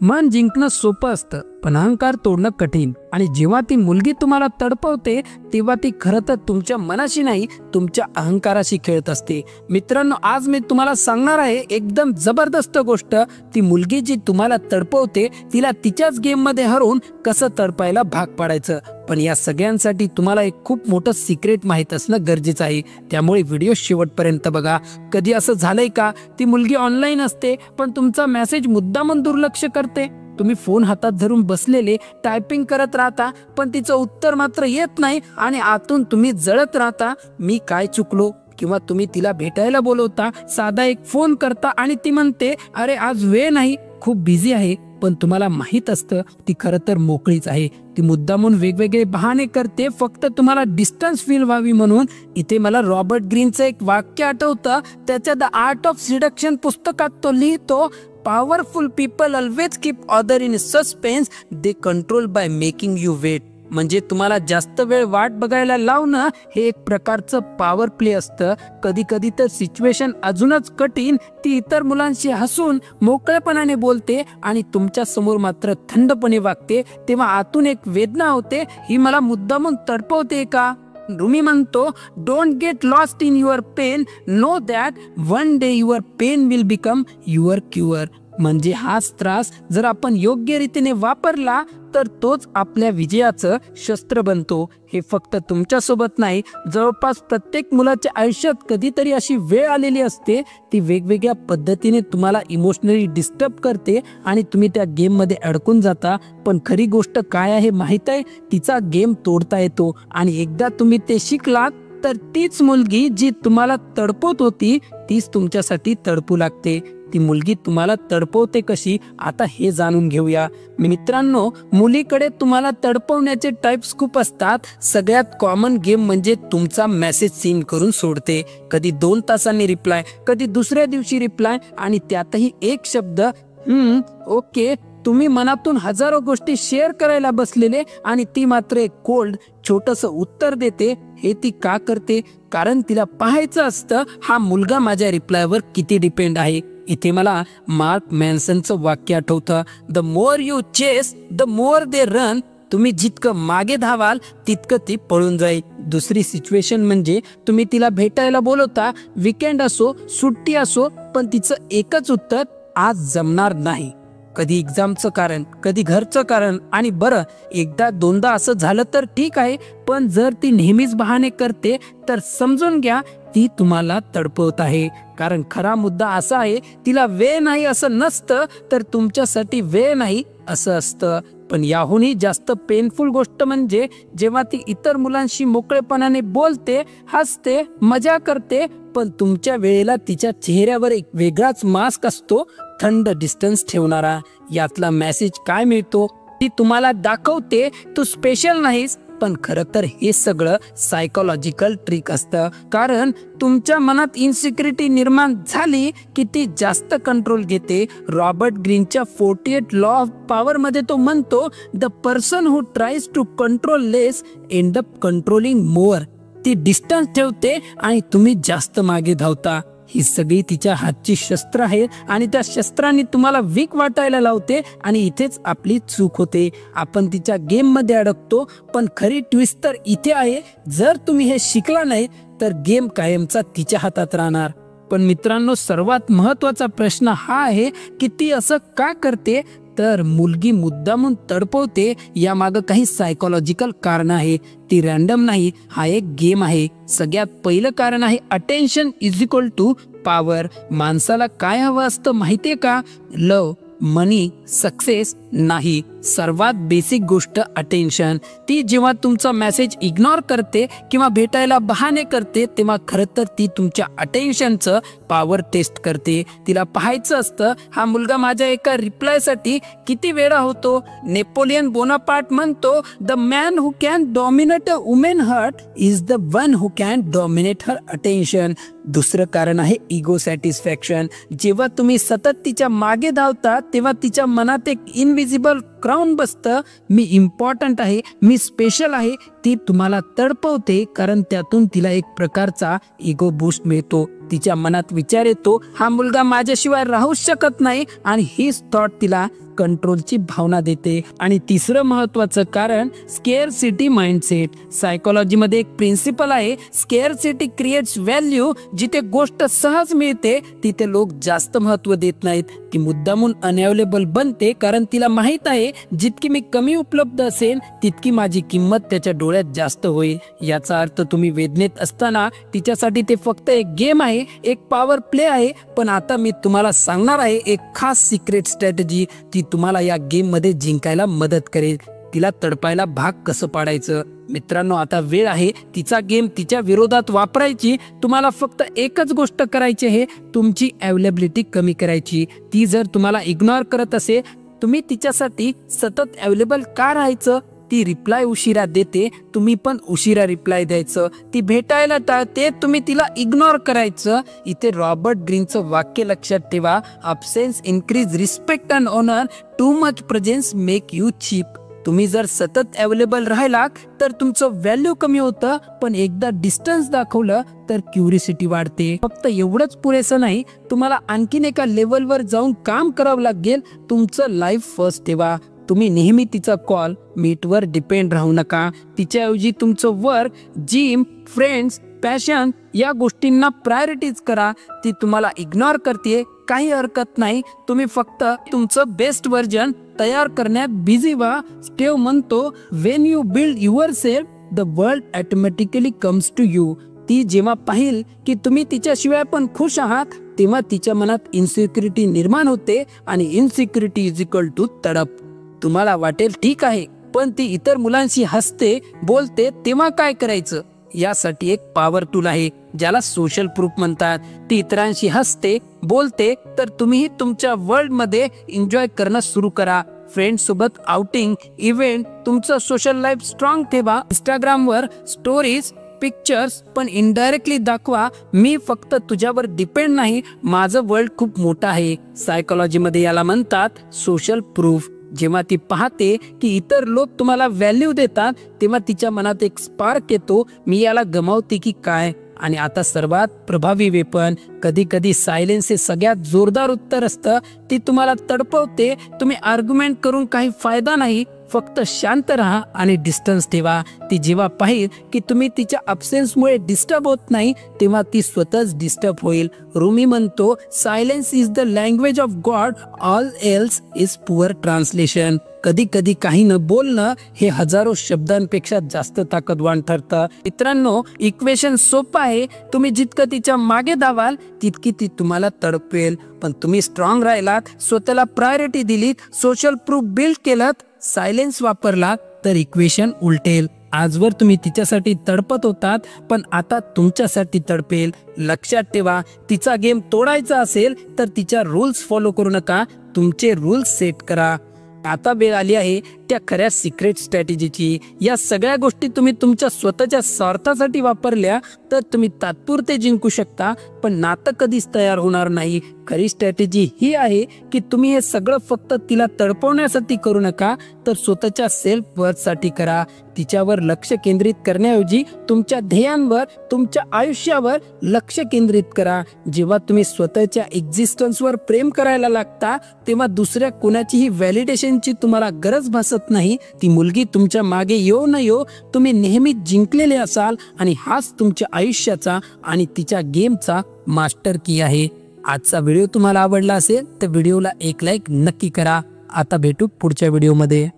मन जिंकणं सोपं असतं पण अहंकार तोडणं कठीण। आणि जेव्हा ती मुलगी तुम्हाला तडपवते तेव्हा ती खरं तर तुमच्या मनाशी नाही तुमच्या अहंकाराशी खेळत असते। मित्रांनो, आज मी तुम्हाला सांगणार आहे एकदम जबरदस्त गोष्ट। ती मुलगी जी तुम्हाला तडपवते तिला तिच्याच गेम मध्ये हरवून कसं तडपायला भाग पाडायचं। पण या सगळ्यांसाठी तुम्हाला एक खूप मोठं सिक्रेट माहित असणं गरजेचं आहे, त्यामुळे व्हिडिओ शेवटपर्यंत बघा। कधी असं झालंय का ती मुलगी ऑनलाईन असते पण तुमचा मेसेज मुद्दामून दुर्लक्ष करते? तुम्ही फोन हातात धरून बसलेले टायपिंग करत राहता पण तिचं उत्तर मात्र येत नाही आणि आतून तुम्ही जळत राहता, मी काय चुकलो? किंवा तुम्ही तिला भेटायला बोलवता, साधा एक फोन करता आणि ती म्हणते अरे आज वेळ नाही, खूप बिझी आहे। पण तुम्हाला माहित असतं ती खरं तर मोकळीच आहे। ती मुद्दामून वेगवेगळे बहाणे करते फक्त तुम्हाला डिस्टन्स फील व्हावी म्हणून। इथे मला रॉबर्ट ग्रीनचं एक वाक्य आठवतं, त्याच्या द आर्ट ऑफ सिडक्शन पुस्तकात तो लिहितो, powerful people always keep other in suspense, they control by making you wait. म्हणजे तुम्हाला जास्त वेळ वाट बघायला लावणं हे एक प्रकारचं पॉवर प्ले असतं। कधी कधी तर सिच्युएशन अजूनच कठीण, ती इतर मुलांशी हसून मोकळेपणाने बोलते आणि तुमच्या समोर मात्र थंडपणे वागते, तेव्हा आतून एक वेदना होते, ही मला मुद्दामून तडपवते का? रुमी म्हणतो, don't get lost in your pain, know that one day your pain will become your cure. म्हणजे हाच त्रास जर आपण योग्य रीतीने वापरला तर तोच आपल्या विजयाचं शस्त्र बनतो। हे फक्त तुमच्या सोबत नाही, जवळपास प्रत्येक मुलाच्या आयुष्यात कधीतरी अशी वेळ आलेली असते, ती वेगवेगळ्या पद्धतीने तुम्हाला इमोशनली डिस्टर्ब करते आणि तुम्ही त्या गेम मध्ये अडकून जाता। पण खरी गोष्ट काय आहे माहित आहे? तिचा गेम तोडता येतो आणि एकदा तुम्ही ते शिकलात तर तीच मुलगी जी तुम्हाला तडपवत होती तीच तुमच्यासाठी तडपू लागते। ती मुलगी तुम्हाला तडपवते कशी, आता हे जाणून घेऊया। मित्रांनो, मुलीकडे तुम्हाला तडपवण्याचे टाइप्स खूप असतात। सगळ्यात कॉमन गेम म्हणजे तुमचा मेसेज सीन करून सोडते, कधी 2 तासांनी रिप्लाय, कधी दुसऱ्या दिवशी रिप्लाय आणि त्यातही एक शब्द ओके। तुम्ही मनातून हजारो गोष्टी शेअर करायला बसलेले आणि ती मात्र एक कोल्ड छोटस उत्तर देते। हे ती का करते? कारण तिला पाहायचं असतं हा मुलगा माझ्या रिप्लायवर किती डिपेंड आहे। इथे मला मार्क मॅन्सनचं वाक्य आठवतं, the more you chase the more they run. तुम्ही जितकं मागे धावाल तितकं ती पळून जाईल। दुसरी सिच्युएशन म्हणजे तुम्ही तिला भेटायला बोलवता, वीकेंड असो सुट्टी असो, पण तिचं एकच उत्तर आज जमणार नाही। कधी एक्झामचं कारण, कधी घरचं कारण, आणि बरं एकदा दोनदा असं झालं तर ठीक आहे, पण जर ती नेहमीच बहाणे करते तर समजून घ्या ती तुम्हाला तडपवत आहे। कारण खरा मुद्दा असा आहे, तिला वेळ नाही असं नसतं तर तुमच्यासाठी वेळ नाही असं असतं। पण याहूनही जास्त पेनफुल गोष्ट म्हणजे जेव्हा ती इतर मुलांशी मोकळेपणाने बोलते, हसते, मजा करते, पण तुमच्या वेळेला तिच्या चेहऱ्यावर एक वेगळाच मास्क असतो, थंड डिस्टन्स ठेवणारा। यातला मेसेज काय मिळतो? ती तुम्हाला दाखवते तू स्पेशल नाहीस, पण खरं तर हे सगळं सायकोलॉजिकल ट्रिक असतं। कारण तुमच्या मनात इन्सिक्युरिटी निर्माण झाली की ती जास्त कंट्रोल घेते। रॉबर्ट ग्रीनच्या 48 लॉ ऑफ पॉवर मध्ये तो म्हणतो, the person who tries to control less end up controlling more. ती डिस्टन्स ठेवते आणि तुम्ही जास्त मागे धावता। ही सगळी तिच्या हातची शस्त्र आहे आणि त्या शस्त्रांनी तुम्हाला वीक वाटायला लावते आणि इथेच आपली चूक होते। आपण तिच्या गेम मध्ये अडकतो, पण खरी ट्विस्ट तर इथे आहे, जर तुम्ही हे शिकला नाही तर गेम कायमचा तिच्या हातात राहणार। पण मित्रांनो, सर्वात महत्त्वाचा प्रश्न हा आहे की ती असं का करते? तर मुलगी मुद्दामून तडपवते यामागं काही सायकोलॉजिकल कारण आहे, ती रॅन्डम नाही, हा एक गेम आहे। सगळ्यात पहिलं कारण आहे attention is equal to power. माणसाला काय हवं असतं माहितीये का? लव, मनी, सक्सेस नाही, सर्वात बेसिक गोष्ट अटेन्शन। ती जेव्हा तुमचा मेसेज इग्नोर करते किंवा भेटायला बहाणे करते तेव्हा खरं तर ती तुमच्या अटेन्शनचं पॉवर टेस्ट करते। तिला पाहायचं असतं हा मुलगा माझ्या एका रिप्लायसाठी किती वेळा होतो। नेपोलियन बोनापार्ट म्हणतो, the man who can dominate a women heart is the one who can dominate her attention. दुसरं कारण आहे इगो सॅटिस्फॅक्शन। जेव्हा तुम्ही सतत तिच्या मागे धावता तेव्हा तिच्या मनात एक इनविजिबल क्राउन बसतं, मी इम्पॉर्टंट आहे, मी स्पेशल आहे, ती तुम्हाला तडपवते, कारण त्यातून तिला एक प्रकारचा इगो बूस्ट मिळतो. तिच्या मनात विचार येतो, हा मुलगा माझ्याशिवाय राहू शकत नाही, आणि हीच थॉट तिला कंट्रोलची भावना देते. आणि तिसरं महत्वाचं कारण स्केअरसिटी माइंडसेट. सायकोलॉजीमध्ये एक प्रिन्सिपल आहे, स्केअरसिटी क्रिएट्स व्हॅल्यू. जिथे गोष्ट सहज मिळते तिथे लोक जास्त महत्व देत नाहीत. ती मुद्दामून अनअवेलेबल बनते, कारण तिला माहित आहे जितकी मी कमी उपलब्ध असेल तितकी माझी किंमत त्याच्या डोळ्यात जास्त होईल. याचा अर्थ तुम्ही वेदनेत असताना तिच्यासाठी ते फक्त एक गेम आहे, एक पॉवर प्ले आहे. पण आता मी तुम्हाला सांगणार आहे एक खास सिक्रेट स्ट्रॅटेजी, ती तुम्हाला या गेम मध्ये जिंकायला मदत करेल. तिला तडपायला भाग कसं पाडायचं. मित्रांनो, आता वेळ आहे तिचा गेम तिच्या विरोधात वापरायची. तुम्हाला फक्त एकच गोष्ट करायची आहे, तुमची अवेलेबिलिटी कमी करायची. ती जर तुम्हाला इग्नोर करत असेल, तुम्ही तिच्यासाठी सतत अवेलेबल का राहायचं. ती रिप्लाय उशिरा देते, तुम्ही पण उशिरा रिप्लाय द्यायचं. ती भेटायला टाळते, तुम्ही तिला इग्नोर करायचं. इथे रॉबर्ट ग्रीनचं वाक्य लक्षात ठेवा, absence increase respect and honour, too much presence make you cheap. तुम्ही जर सतत अवेलेबल राहिलात तर तुमचं व्हॅल्यू कमी होतं, पण एकदा डिस्टन्स दाखवलं तर क्युरिसिटी वाढते. फक्त एवढंच पुरेसं नाही, तुम्हाला आणखीन एका लेवलवर जाऊन काम करावं लागेल. तुमचं लाईफ फर्स्ट ठेवा. तुम्ही नेहमी तिचा कॉल मीटवर डिपेंड राहू नका. तिच्याऐवजी तुमचं वर्क, जिम, फ्रेंड्स, पॅशन या गोष्टींना प्रायोरिटीज करा. ती तुम्हाला इग्नोर करते, काही हरकत नाही. तुम्ही फक्त तुमचं बेस्ट व्हर्जन तयार करण्यात बिझी व्हा. स्टेव म्हणतो, when you build yourself the world automatically comes to you. ती जेव्हा पाहिल की तुम्ही तिच्याशिवाय पण खुश आहात, तेव्हा तिच्या मनात इन्सिक्युरिटी निर्माण होते, आणि इन्सिक्युरिटी इज इक्वल टू तडप. तुम्हाला वाटेल ठीक आहे, पण ती इतर मुलांशी हसते, बोलते, तेव्हा काय करायचं. यासाठी एक पॉवर टूल आहे, ज्याला सोशल प्रूफ म्हणतात. ती इतरांशी हसते, बोलते, तर तुम्हीही तुमच्या वर्ल्ड मध्ये एन्जॉय करणं सुरू करा. फ्रेंड्स सोबत आउटिंग, इव्हेंट, तुमचं सोशल लाईफ स्ट्रॉंग ठेवा. इंस्टाग्रामवर स्टोरीज, पिक्चर्स पण इनडायरेक्टली दाखवा, मी फक्त तुझ्यावर डिपेंड नाही, माझं वर्ल्ड खूप मोठं आहे. सायकोलॉजीमध्ये याला म्हणतात सोशल प्रूफ. जेव्हा ती पाहते की इतर लोक तुम्हाला व्हॅल्यू देतात, तेव्हा तिच्या मनात एक स्पार्क येतो, मी याला गमावते की काय. आणि आता सर्वात प्रभावी वेपन, कधी कधी सायलेन्स हे सगळ्यात जोरदार उत्तर असतं. ती तुम्हाला तडपवते, तुम्ही आर्ग्युमेंट करून काही फायदा नाही, फक्त शांत राहा आणि डिस्टन्स ठेवा. ती जेव्हा पाहिल की तुम्ही तिच्या अब्सेन्समुळे डिस्टर्ब होत नाही, तेव्हा ती स्वतःच डिस्टर्ब होईल. रूमी म्हणतो, silence is the language of God, all else is poor translation. कधी कधी काही न बोलणं हे हजारो शब्दांपेक्षा जास्त ताकदवान ठरतं. मित्रांनो, इक्वेशन सोपं आहे, तुम्ही जितकं तिच्या मागे धावाल तितकी ती तुम्हाला तडपेल. पण तुम्ही स्ट्रॉंग राहिलात, स्वतःला प्रायोरिटी दिलीत, सोशल प्रूफ बिल्ड केलं, सायलेन्स वापरला, तर इक्वेशन उलटेल. आजवर तुम्ही तिच्यासाठी तडपत होतात, पण आता तुमच्यासाठी तडपेल. लक्षात ठेवा, तिचा गेम तोडायचा असेल तर तिच्या रूल्स फॉलो करू नका, तुमचे रूल्स सेट करा. आता वेळ आली आहे त्या खऱ्या सिक्रेट स्ट्रॅटेजीची. या सगळ्या गोष्टी तुम्ही तुमच्या स्वतःच्या स्वार्थासाठी वापरल्या तर तुम्ही तात्पुरते जिंकू शकता, पण नातं कधीच तयार होणार नाही. खरी स्ट्रॅटेजी ही आहे की तुम्ही हे सगळं फक्त तिला तडपवण्यासाठी करू नका, तर स्वतःच्या सेल्फ वर्थसाठी करा. तिच्यावर लक्ष केंद्रित करण्याऐवजी तुमच्या ध्येयांवर, तुमच्या आयुष्यावर लक्ष केंद्रित करा. जेव्हा तुम्ही स्वतःच्या एक्झिस्टन्सवर प्रेम करायला लागता, तेव्हा दुसऱ्या कोणाचीही व्हॅलिडेशनची तुम्हाला गरज भासत नाही. ती मुलगी तुमच्या मागे येऊ न येऊ, तुम्ही नेहमी जिंकलेले असाल, आणि हाच तुमच्या आयुष्याचा आणि तिच्या गेमचा मास्टर की आहे. आजचा व्हिडिओ तुम्हाला आवडला असेल तर व्हिडिओला एक लाईक नक्की करा. आता भेटू पुढच्या व्हिडिओमध्ये.